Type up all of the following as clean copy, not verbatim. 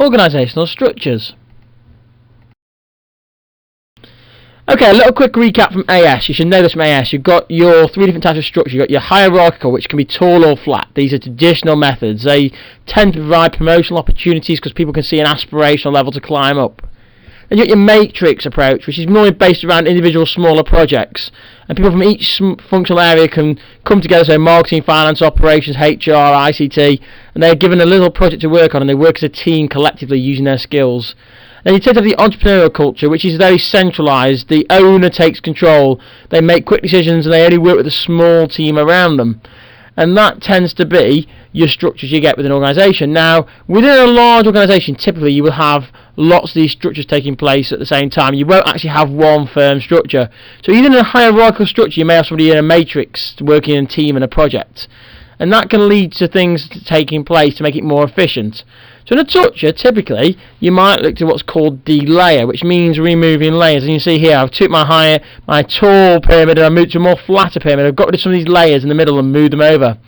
Organisational structures. Okay, a little quick recap from AS. You should know this from AS. You've got your three different types of structure. You've got your hierarchical, which can be tall or flat. These are traditional methods. They tend to provide promotional opportunities because people can see an aspirational level to climb up. Then you've got your matrix approach, which is more based around individual smaller projects. And people from each functional area can come together, so marketing, finance, operations, HR, ICT, and they're given a little project to work on, and they work as a team collectively using their skills. Then you tend to have the entrepreneurial culture, which is very centralised. The owner takes control, they make quick decisions, and they only work with a small team around them. And that tends to be your structures you get with an organisation. Now, within a large organisation, typically you will have lots of these structures taking place at the same time. You won't actually have one firm structure. So even in a hierarchical structure, you may have somebody in a matrix working in a team in a project. And that can lead to things taking place to make it more efficient. So in a structure, typically, you might look to what's called delayer, which means removing layers. And you can see here, I've took my tall pyramid and I moved to a more flatter pyramid. I've got rid of some of these layers in the middle and moved them over.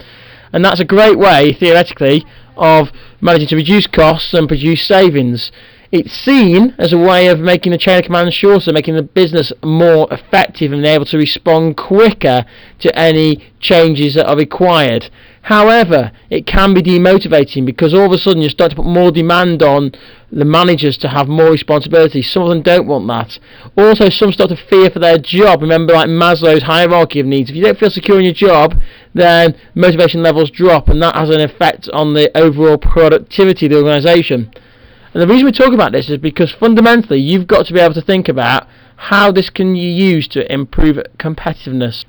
And that's a great way, theoretically, of managing to reduce costs and produce savings. It's seen as a way of making the chain of command shorter, making the business more effective and able to respond quicker to any changes that are required. However, it can be demotivating because all of a sudden you start to put more demand on the managers to have more responsibility. Some of them don't want that. Also, some start to fear for their job. Remember, like Maslow's hierarchy of needs. If you don't feel secure in your job, then motivation levels drop, and that has an effect on the overall productivity of the organisation. And the reason we talk about this is because fundamentally you've got to be able to think about how this can you use to improve competitiveness.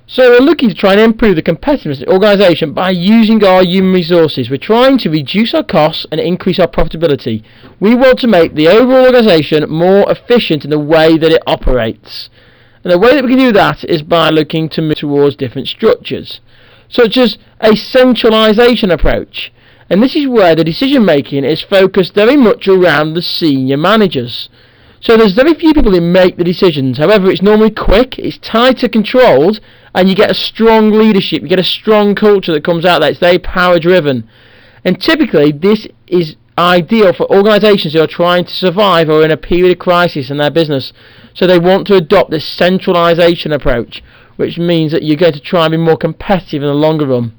So we're looking to try and improve the competitiveness of the organisation by using our human resources. We're trying to reduce our costs and increase our profitability. We want to make the overall organisation more efficient in the way that it operates. And the way that we can do that is by looking to move towards different structures, such as a centralisation approach. And this is where the decision making is focused very much around the senior managers. So there's very few people who make the decisions. However, it's normally quick, it's tighter controlled, and you get a strong leadership, you get a strong culture that comes out there. It's very power driven. And typically this is ideal for organisations who are trying to survive or in a period of crisis in their business. So they want to adopt this centralisation approach, which means that you're going to try and be more competitive in the longer run.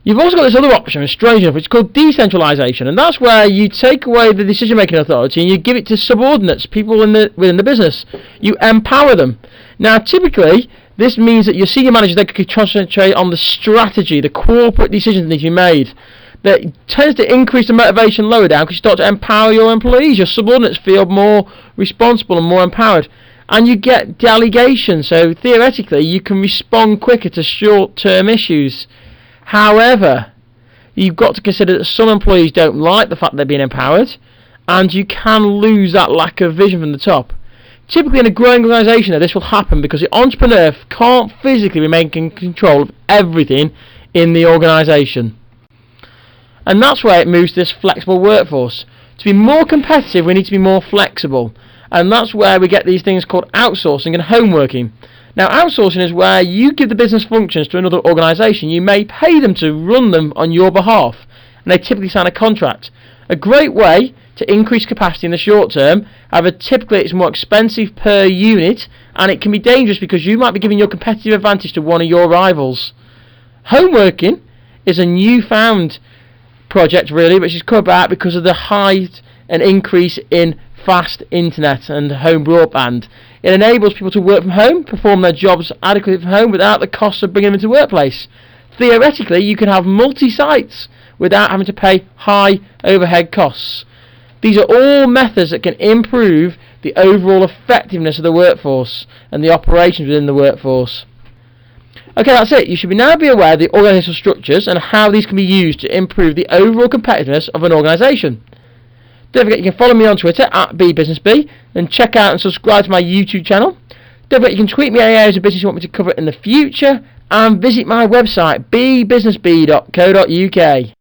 You've also got this other option, strange enough, which is called decentralisation, and that's where you take away the decision-making authority and you give it to subordinates, people within the business. You empower them. Now, typically, this means that your senior managers they can concentrate on the strategy, the corporate decisions that need to be made. That tends to increase the motivation lower down because you start to empower your employees. Your subordinates feel more responsible and more empowered. And you get delegation, so theoretically you can respond quicker to short-term issues. However, you've got to consider that some employees don't like the fact they're being empowered, and you can lose that lack of vision from the top. Typically in a growing organisation this will happen because the entrepreneur can't physically remain in control of everything in the organisation. And that's where it moves to this flexible workforce. To be more competitive we need to be more flexible, and that's where we get these things called outsourcing and home working. Now, outsourcing is where you give the business functions to another organisation. You may pay them to run them on your behalf, and they typically sign a contract. A great way to increase capacity in the short term, however typically it's more expensive per unit, and it can be dangerous because you might be giving your competitive advantage to one of your rivals. Home working is a newfound project really, which has come about because of the height and increase in fast internet and home broadband. It enables people to work from home, perform their jobs adequately from home without the cost of bringing them into the workplace. Theoretically, you can have multi-sites without having to pay high overhead costs. These are all methods that can improve the overall effectiveness of the workforce and the operations within the workforce. Okay, that's it. You should now be aware of the organisational structures and how these can be used to improve the overall competitiveness of an organisation. Don't forget you can follow me on Twitter at BeeBusinessBee and check out and subscribe to my YouTube channel. Don't forget you can tweet me any areas of business you want me to cover in the future, and visit my website beebusinessbee.co.uk.